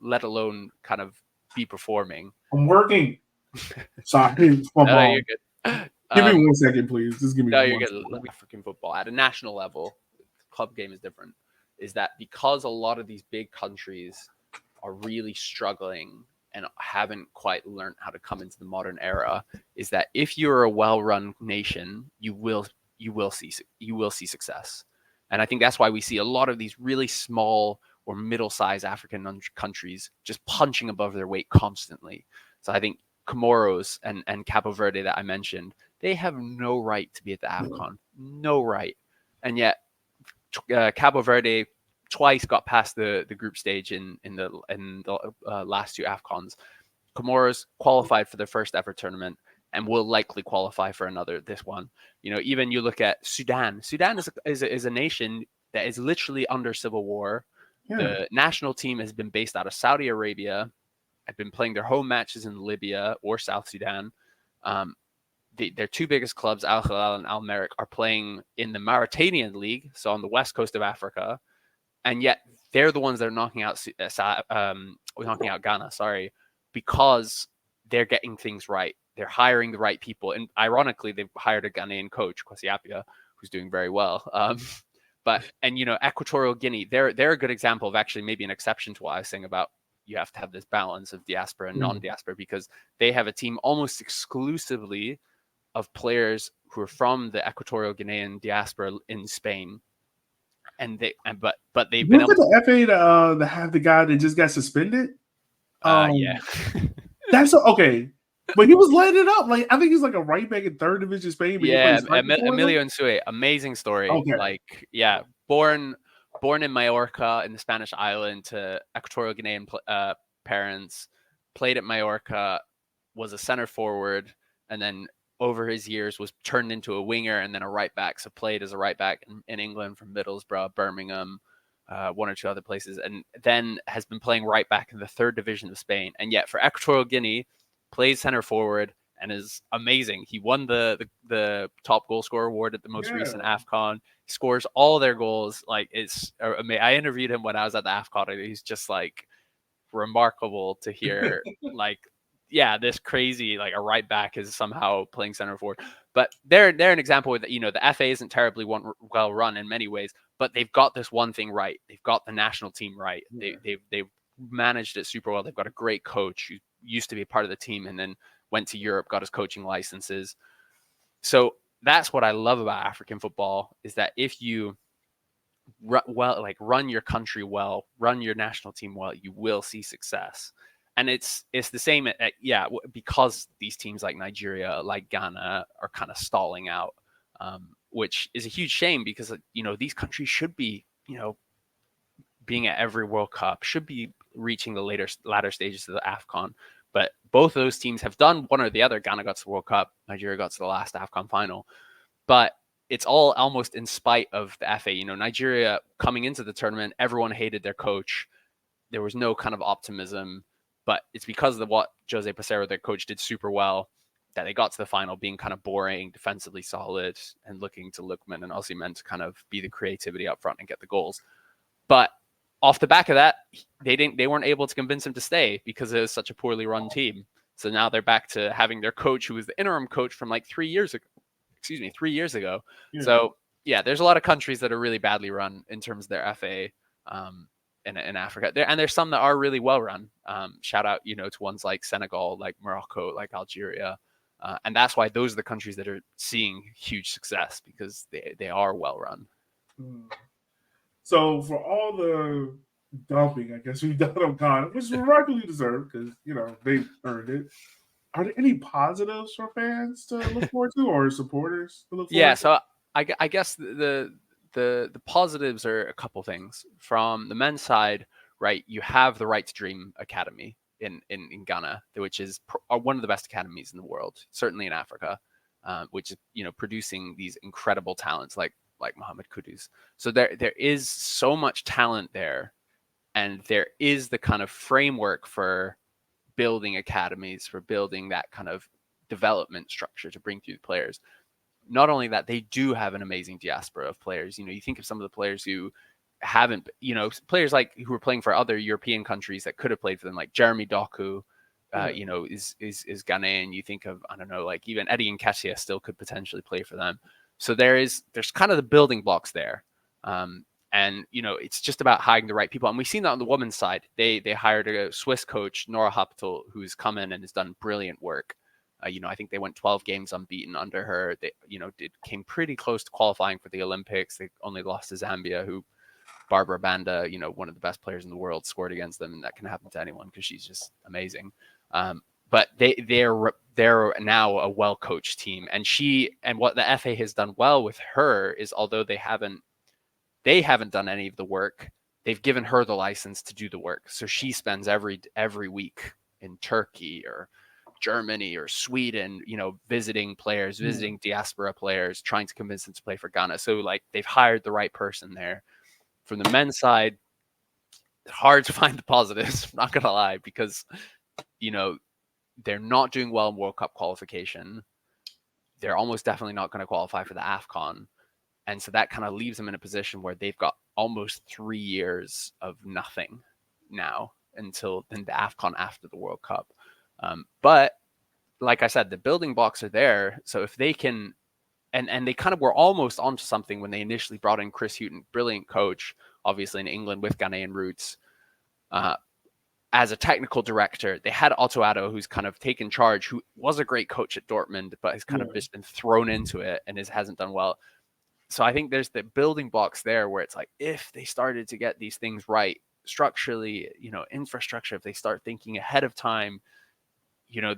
let alone kind of be performing. I'm working. Sorry, No, you're good. Give me 1 second, please. Just give me you're 1 good. second. African football at a national level, club game is different. Is that because a lot of these big countries are really struggling and haven't quite learned how to come into the modern era, is that if you're a well-run nation, you will see success. And I think that's why we see a lot of these really small or middle-sized African countries just punching above their weight constantly. So I think Comoros and Cabo Verde that I mentioned, they have no right to be at the AFCON, no right. And yet Cabo Verde twice got past the group stage in the last two AFCONs. Comoros qualified for their first ever tournament and will likely qualify for this one. Even you look at Sudan. Sudan is a nation that is literally under civil war. Yeah. The national team has been based out of Saudi Arabia. Have been playing their home matches in Libya or South Sudan. Their two biggest clubs, Al Hilal and Al Merrikh, are playing in the Mauritanian League, so on the west coast of Africa, and yet they're the ones that are knocking out Ghana. Because they're getting things right. They're hiring the right people, and ironically, they've hired a Ghanaian coach, Kwesi Appiah, who's doing very well. Equatorial Guinea, they're a good example of actually maybe an exception to what I was saying about you have to have this balance of diaspora and non-diaspora, because they have a team almost exclusively of players who are from the Equatorial Guinean diaspora in Spain, but they've been able the FA to have the guy that just got suspended. Yeah, that's okay. But he was lighting it up. Like, I think he's like a right back in third division Spain. But yeah, Emilio Nsue, amazing story. Okay. Like, yeah, born in Mallorca in the Spanish island to Equatorial Guinean parents, played at Mallorca, was a center forward, and then over his years was turned into a winger and then a right back. So played as a right back in England from Middlesbrough, Birmingham, one or two other places, and then has been playing right back in the third division of Spain. And yet for Equatorial Guinea, plays center forward and is amazing. He won the top goal scorer award at the most recent AFCON. He scores all their goals. Like, it's amazing. I interviewed him when I was at the AFCON, and he's just like remarkable to hear. Like, yeah, this crazy, like, a right back is somehow playing center forward. But they're an example that, the FA isn't terribly well run in many ways, but they've got this one thing right. They've got the national team right. Yeah. They've managed it super well. They've got a great coach who used to be a part of the team and then went to Europe, got his coaching licenses. So that's what I love about African football, is that if you run your country well, run your national team well, you will see success. And it's the same because these teams like Nigeria, like Ghana, are kind of stalling out, which is a huge shame, because these countries should be being at every World Cup, should be reaching the latter stages of the AFCON. But both of those teams have done one or the other. Ghana got to the World Cup, Nigeria got to the last AFCON final. But it's all almost in spite of the FA. Nigeria coming into the tournament, everyone hated their coach. There was no kind of optimism, but it's because of what Jose Peseiro, their coach, did super well, that they got to the final being kind of boring, defensively solid, and looking to Lookman and Osimhen to kind of be the creativity up front and get the goals. But off the back of that, they weren't able to convince him to stay because it was such a poorly run team. So now they're back to having their coach, who was the interim coach from like 3 years ago. Yeah. So yeah, there's a lot of countries that are really badly run in terms of their FA in Africa. And there's some that are really well run. Shout out, to ones like Senegal, like Morocco, like Algeria. And that's why those are the countries that are seeing huge success, because they are well run. So for all the dumping, I guess we've done on Ghana, which is rightfully deserved, because they earned it. Are there any positives for fans to look forward to, or supporters to look forward to? So I guess the positives are a couple things. From the men's side, right, you have the Right to Dream Academy in Ghana, which is one of the best academies in the world, certainly in Africa, which is producing these incredible talents like Mohamed Kudus. So there is so much talent there, and there is the kind of framework for building academies, for building that kind of development structure to bring through the players. Not only that, they do have an amazing diaspora of players. You think of some of the players who haven't, players like who are playing for other European countries that could have played for them, like Jeremy Doku, is Ghanaian. You think of, I don't know, like even Eddie Nketiah still could potentially play for them. So there's kind of the building blocks there. And it's just about hiring the right people. And we've seen that on the women's side. They hired a Swiss coach, Nora Hapital, who's come in and has done brilliant work. I think they went 12 games unbeaten under her. They, came pretty close to qualifying for the Olympics. They only lost to Zambia, who Barbara Banda, one of the best players in the world, scored against them, and that can happen to anyone because she's just amazing. But they're now a well-coached team, and what the FA has done well with her is, although they haven't done any of the work, they've given her the license to do the work. So she spends every week in Turkey or Germany or Sweden, visiting players, visiting diaspora players, trying to convince them to play for Ghana. So like they've hired the right person there. From the men's side, it's hard to find the positives, I'm not gonna lie, because they're not doing well in World Cup qualification. They're almost definitely not going to qualify for the AFCON. And so that kind of leaves them in a position where they've got almost 3 years of nothing now until then the AFCON after the World Cup. But like I said, the building blocks are there. So if they can, and they kind of were almost onto something when they initially brought in Chris Hughton, brilliant coach, obviously in England with Ghanaian roots. As a technical director, they had Otto Addo, who's kind of taken charge, who was a great coach at Dortmund, but has kind of just been thrown into it and hasn't done well. So I think there's the building blocks there where it's like, if they started to get these things right structurally, infrastructure, if they start thinking ahead of time,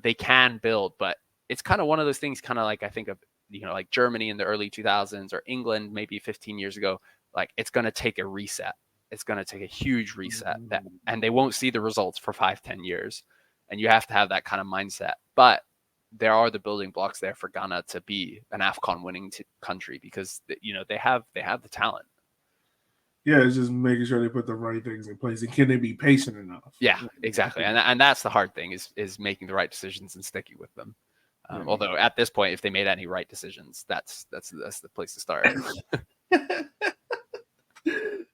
they can build. But it's kind of one of those things, kind of like I think of, like Germany in the early 2000s or England maybe 15 years ago, like it's going to take a reset. It's going to take a huge reset and they won't see the results for 5-10 years. And you have to have that kind of mindset. But there are the building blocks there for Ghana to be an AFCON winning country because, they have the talent. Yeah, it's just making sure they put the right things in place. And can they be patient enough? Yeah, exactly. And that's the hard thing is making the right decisions and sticking with them. Although at this point, if they made any right decisions, that's the place to start.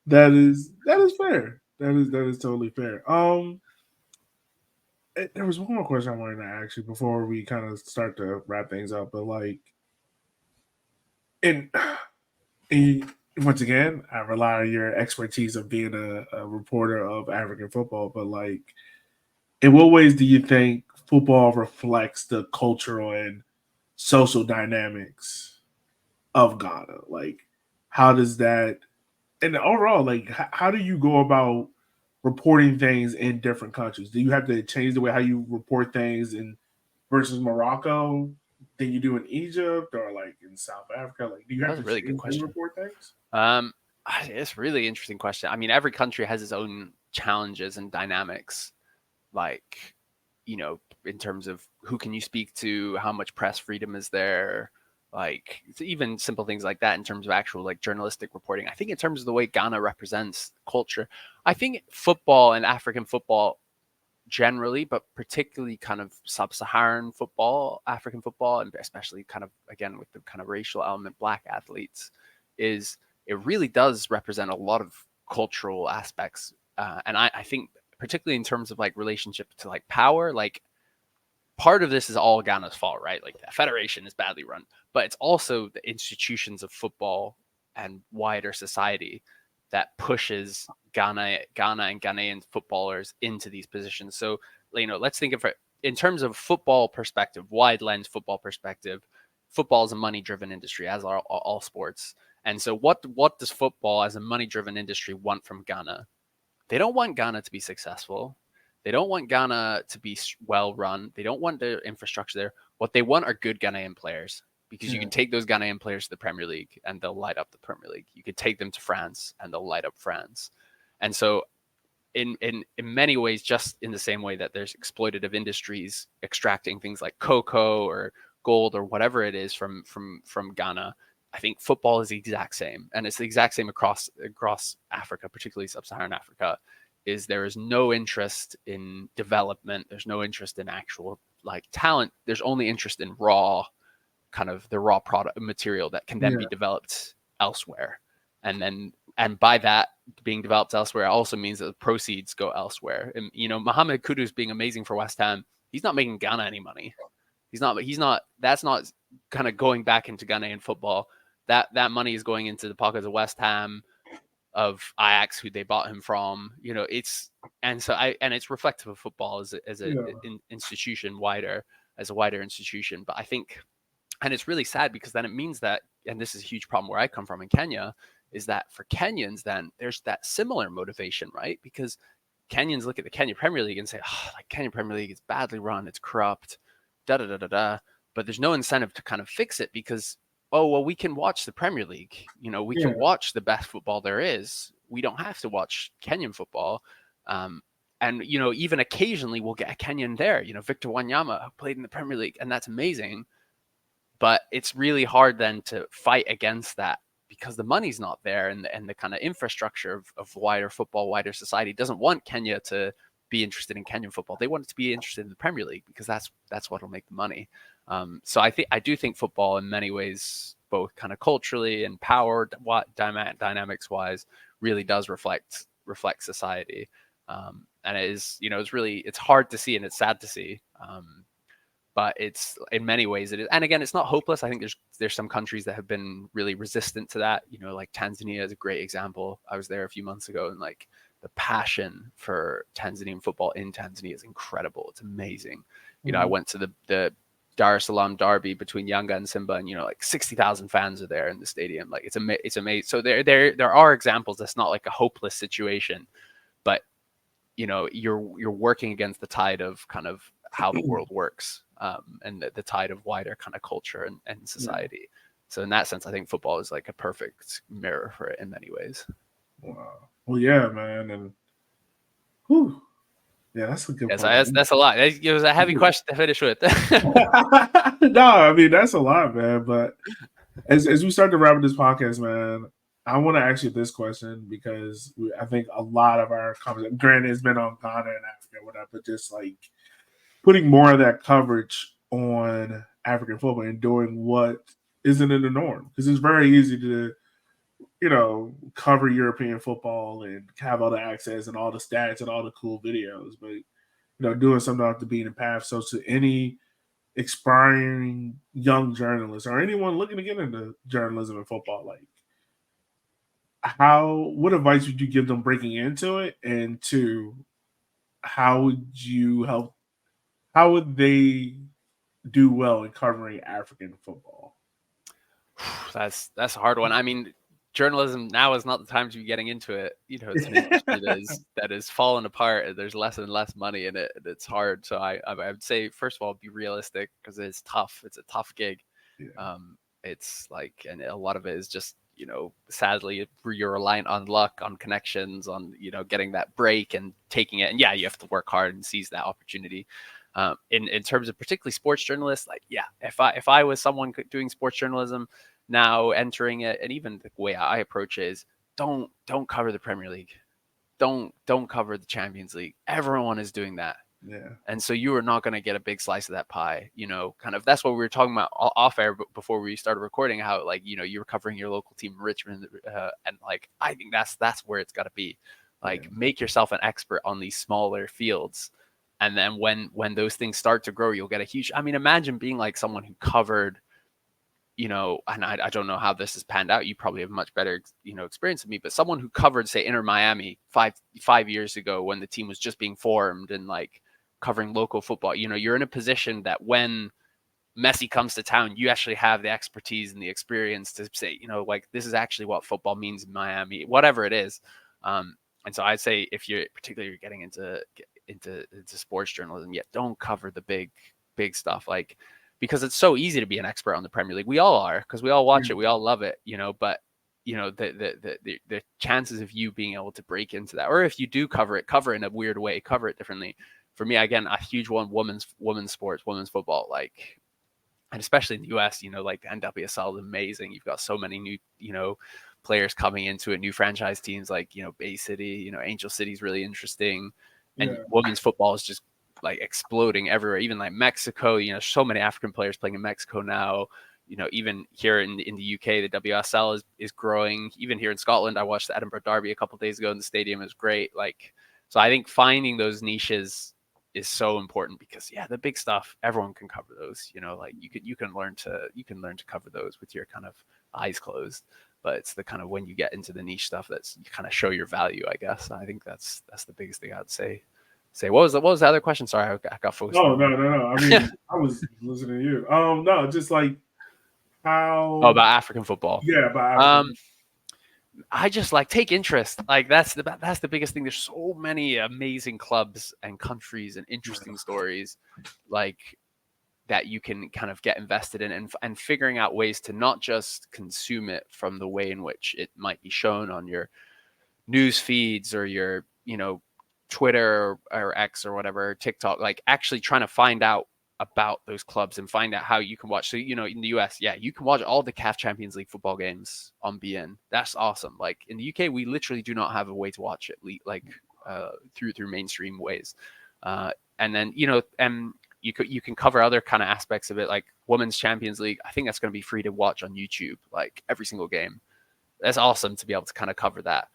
That is fair. That is totally fair. There was one more question I wanted to ask you before we kind of start to wrap things up, but like, and once again, I rely on your expertise of being a reporter of African football, but like, in what ways do you think football reflects the cultural and social dynamics of Ghana? Like, how does that, and overall, like, how do you go about reporting things in different countries? Do you have to change the way how you report things in versus Morocco than you do in Egypt or like in South Africa? Like, do you have That's to a really good question. report things? It's a really interesting question. I mean, every country has its own challenges and dynamics, like, in terms of who can you speak to, how much press freedom is there, like even simple things like that in terms of actual like journalistic reporting. I think in terms of the way Ghana represents culture, I think football and African football generally, but particularly kind of sub-Saharan football, African football, and especially kind of, again, with the kind of racial element, Black athletes, is it really does represent a lot of cultural aspects. And I think particularly in terms of like relationship to like power, like part of this is all Ghana's fault, right? Like the federation is badly run, but it's also the institutions of football and wider society that pushes Ghana and Ghanaian footballers into these positions. So, let's think of it in terms of football perspective, wide lens football perspective. Football is a money-driven industry, as are all sports. And so what does football as a money-driven industry want from Ghana? They don't want Ghana to be successful. They don't want Ghana to be well run. They don't want the infrastructure there. What they want are good Ghanaian players, because you can take those Ghanaian players to the Premier League and they'll light up the Premier League. You could take them to France and they'll light up France. And so in many ways, just in the same way that there's exploitative industries extracting things like cocoa or gold or whatever it is from Ghana, I think football is the exact same. And it's the exact same across Africa, particularly sub-Saharan Africa. There is no interest in development. There's no interest in actual like talent. There's only interest in the raw product material that can then be developed elsewhere. And by that being developed elsewhere also means that the proceeds go elsewhere. And, Mohamed Kudus being amazing for West Ham, he's not making Ghana any money. That's not kind of going back into Ghanaian football. That money is going into the pockets of West Ham, of Ajax, who they bought him from. It's reflective of football as an institution as a wider institution. But I think, and it's really sad because then it means that, and this is a huge problem where I come from in Kenya, is that for Kenyans, then there's that similar motivation, right? Because Kenyans look at the Kenya Premier League and say, like Kenya Premier League is badly run, it's corrupt, da da da da da. But there's no incentive to kind of fix it because, we can watch the Premier League. We can watch the best football there is. We don't have to watch Kenyan football. And, you know, even occasionally we'll get a Kenyan there, you know, Victor Wanyama, who played in the Premier League, and that's amazing. But it's really hard then to fight against that because the money's not there, and the kind of infrastructure of wider football, wider society doesn't want Kenya to be interested in Kenyan football. They want it to be interested in the Premier League because that's what'll make the money. So I do think football in many ways, both kind of culturally and power dynamics wise, really does reflect society. And it is, you know, it's hard to see and it's sad to see. But it's in many ways it is. And again, it's not hopeless. I think there's some countries that have been really resistant to that. You know, like Tanzania is a great example. I was there a few months ago, and like the passion for Tanzanian football in Tanzania is incredible. It's amazing. You know, I went to the Dar es Salaam derby between Yanga and Simba, and, you know, like 60,000 fans are there in the stadium. Like it's amazing. So there are examples. That's not like a hopeless situation, but, you know, you're working against the tide of kind of how the world works, and the tide of wider kind of culture and society. Yeah. So in that sense, I think football is like a perfect mirror for it in many ways. Wow. Well, yeah, man. And whew, yeah, that's a good point. That's a lot. It was a heavy question to finish with. No, I mean, that's a lot, man. But as we start to wrap up this podcast, man, I want to ask you this question because I think a lot of our conversation, granted, it's been on Ghana and Africa, whatever, but just like putting more of that coverage on African football and doing what isn't in the norm. Because it's very easy to, you know, cover European football and have all the access and all the stats and all the cool videos. But, you know, doing something off the beaten path. So to any aspiring young journalist or anyone looking to get into journalism and football, like, what advice would you give them breaking into it? And two, how would they do well in covering African football? That's a hard one. I mean, journalism now is not the time to be getting into it. You know, it's an industry that is falling apart. There's less and less money in it. It's hard. So I would say, first of all, be realistic because it's tough. It's a tough gig. Yeah. It's like, and a lot of it is just, you know, sadly, you're reliant on luck, on connections, on, you know, getting that break and taking it. And yeah, you have to work hard and seize that opportunity. In terms of particularly sports journalists, like, yeah, if I was someone doing sports journalism now, entering it, and even the way I approach it is don't cover the Premier League, don't cover the Champions League. Everyone is doing that. Yeah. And so you are not going to get a big slice of that pie, you know, kind of. That's what we were talking about off air before we started recording, how, like, you know, you were covering your local team, Richmond, and like, I think that's where it's got to be. Like, make yourself an expert on these smaller fields. And then when those things start to grow, you'll get a huge, I mean, imagine being like someone who covered, you know, and I don't know how this has panned out. You probably have much better, you know, experience than me, but someone who covered, say, Inter Miami five years ago when the team was just being formed and like covering local football, you know, you're in a position that when Messi comes to town, you actually have the expertise and the experience to say, you know, like, this is actually what football means in Miami, whatever it is. And so I'd say if you're particularly getting into sports journalism, yet don't cover the big stuff, like, because it's so easy to be an expert on the Premier League. We all are, because we all watch it, we all love it, you know. But, you know, the chances of you being able to break into that, or if you do cover it in a weird way, cover it differently. For me, again, a huge one, women's sports, women's football, like, and especially in the US, you know, like the NWSL is amazing. You've got so many new, you know, players coming into it, new franchise teams like, you know, Bay City, you know, Angel City is really interesting. And women's football is just like exploding everywhere. Even like Mexico, you know, so many African players playing in Mexico now. You know, even here in the UK, the WSL is growing. Even here in Scotland, I watched the Edinburgh Derby a couple of days ago in the stadium. It was great. Like, so I think finding those niches is so important because, yeah, the big stuff, everyone can cover those. You know, like you can learn to cover those with your kind of eyes closed. But it's the kind of when you get into the niche stuff that's you kind of show your value, I guess. I think that's the biggest thing I'd say. What was the other question? Sorry, I got focused. No. I mean, I was listening to you. No, just like how. Oh, about African football. Yeah, about African. I just like take interest. Like that's the biggest thing. There's so many amazing clubs and countries and interesting stories, like, that you can kind of get invested in and figuring out ways to not just consume it from the way in which it might be shown on your news feeds or your, you know, Twitter or X or whatever, TikTok, like actually trying to find out about those clubs and find out how you can watch. So, you know, in the US, yeah, you can watch all the CAF Champions League football games on BN. That's awesome. Like in the UK, we literally do not have a way to watch it, like through mainstream ways. And then, you know, you can cover other kind of aspects of it, like Women's Champions League. I think that's going to be free to watch on YouTube, like every single game. That's awesome to be able to kind of cover that.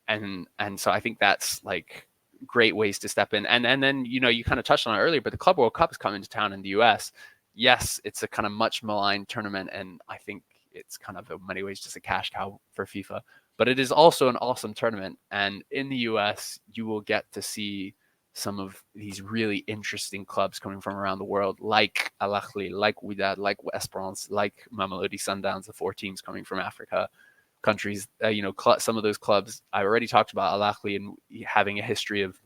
And so I think that's like great ways to step in. And then, you know, you kind of touched on it earlier, but the Club World Cup is coming to town in the US. Yes, it's a kind of much maligned tournament, and I think it's kind of in many ways just a cash cow for FIFA, but it is also an awesome tournament. And in the US, you will get to see some of these really interesting clubs coming from around the world, like Al Ahly, like Wydad, like Esperance, like Mamelodi Sundowns, the 4 teams coming from Africa. Countries, you know, some of those clubs I already talked about, Al Ahly, and having a history of,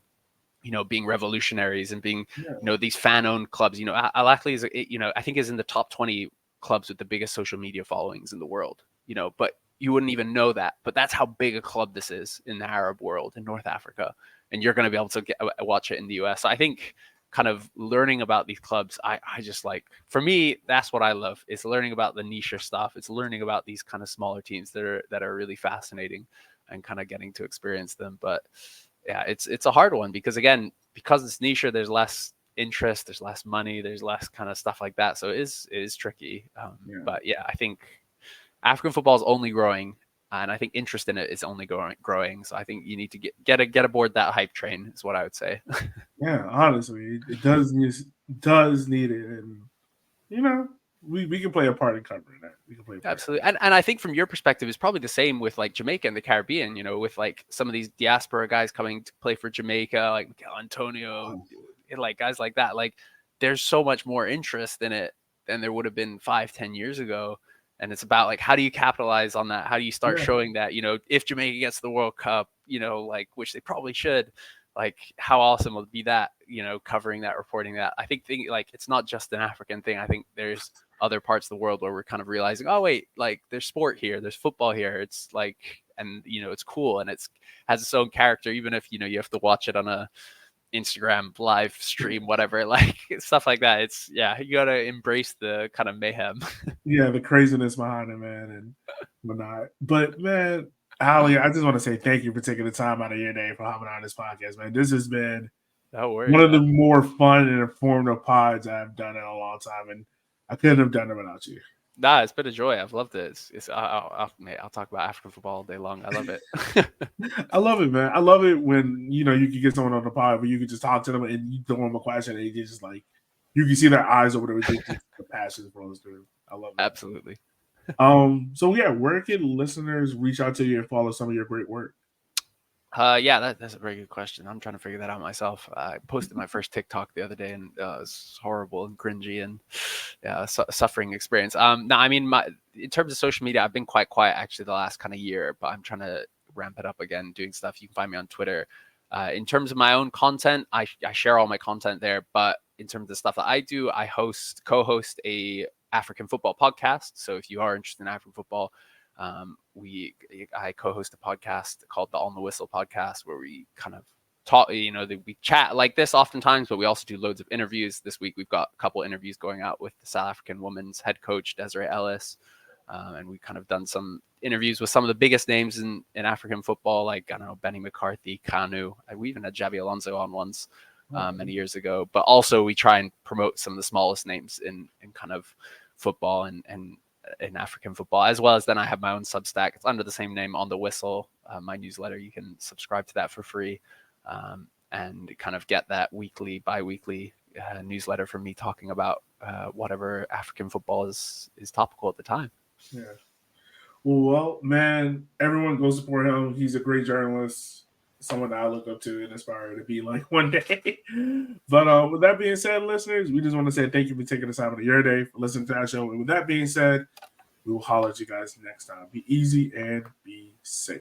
you know, being revolutionaries and being, you know, these fan-owned clubs. You know, Al Ahly is, you know, I think is in the top 20 clubs with the biggest social media followings in the world. You know, but you wouldn't even know that. But that's how big a club this is in the Arab world, in North Africa, and you're going to be able to watch it in the US. So I think kind of learning about these clubs, I just like, for me, that's what I love. It's learning about the niche stuff. It's learning about these kind of smaller teams that are really fascinating and kind of getting to experience them. But yeah, it's a hard one because, again, because it's niche, there's less interest, there's less money, there's less kind of stuff like that. So it is tricky. But yeah, I think African football is only growing, and I think interest in it is only growing. So I think you need to get aboard that hype train, is what I would say. Yeah, honestly, it does need it, and you know, we can play a part in covering that. We can play absolutely, and I think from your perspective, it's probably the same with like Jamaica and the Caribbean. You know, with like some of these diaspora guys coming to play for Jamaica, like Miguel Antonio, like guys like that. Like, there's so much more interest in it than there would have been 5-10 years ago. And it's about like, how do you capitalize on that? How do you start showing that, you know, if Jamaica gets the World Cup, you know, like, which they probably should, like, how awesome would be that, you know, covering that, reporting that. I think like, it's not just an African thing. I think there's other parts of the world where we're kind of realizing, oh wait, like there's sport here, there's football here. It's like, and you know, it's cool, and it's has its own character, even if, you know, you have to watch it on a Instagram live stream, whatever, like stuff like that. It's, yeah, you got to embrace the kind of mayhem. Yeah, the craziness behind it, man, and whatnot. But man, Ali, I just want to say thank you for taking the time out of your day for hopping on this podcast, man. This has been one of the more fun and informative pods I've done in a long time, and I couldn't have done it without you. Nah, it's been a joy. I've loved it. I'll talk about African football all day long. I love it. I love it, man. I love it when, you know, you can get someone on the pod where you can just talk to them and you throw them a question and you just like, you can see their eyes over the passion flows through. I love it. Absolutely. So yeah, where can listeners reach out to you and follow some of your great work? Yeah, that's a very good question. I'm trying to figure that out myself. I posted my first TikTok the other day, and it was horrible and cringy and suffering experience. No, I mean, in terms of social media, I've been quite quiet actually the last kind of year, but I'm trying to ramp it up again, doing stuff. You can find me on Twitter. In terms of my own content, I share all my content there, but in terms of the stuff that I do, I co-host a African football podcast. So if you are interested in African football, I co-host a podcast called the On the Whistle podcast, where we kind of talk, you know, we chat like this oftentimes, but we also do loads of interviews. This week we've got a couple interviews going out with the South African women's head coach Desiree Ellis, and we kind of done some interviews with some of the biggest names in African football, like, I don't know, Benny McCarthy, Kanu. We even had Javi Alonso on once many years ago. But also we try and promote some of the smallest names in kind of football and in African football, as well as then I have my own Substack. It's under the same name, On the Whistle, my newsletter. You can subscribe to that for free, and kind of get that bi-weekly newsletter from me talking about whatever African football is topical at the time. Yeah. Well, man, everyone go support him. He's a great journalist, someone that I look up to and aspire to be like one day. But with that being said, listeners, we just want to say thank you for taking the time out of your day for listening to our show. And with that being said, we will holler at you guys next time. Be easy and be safe.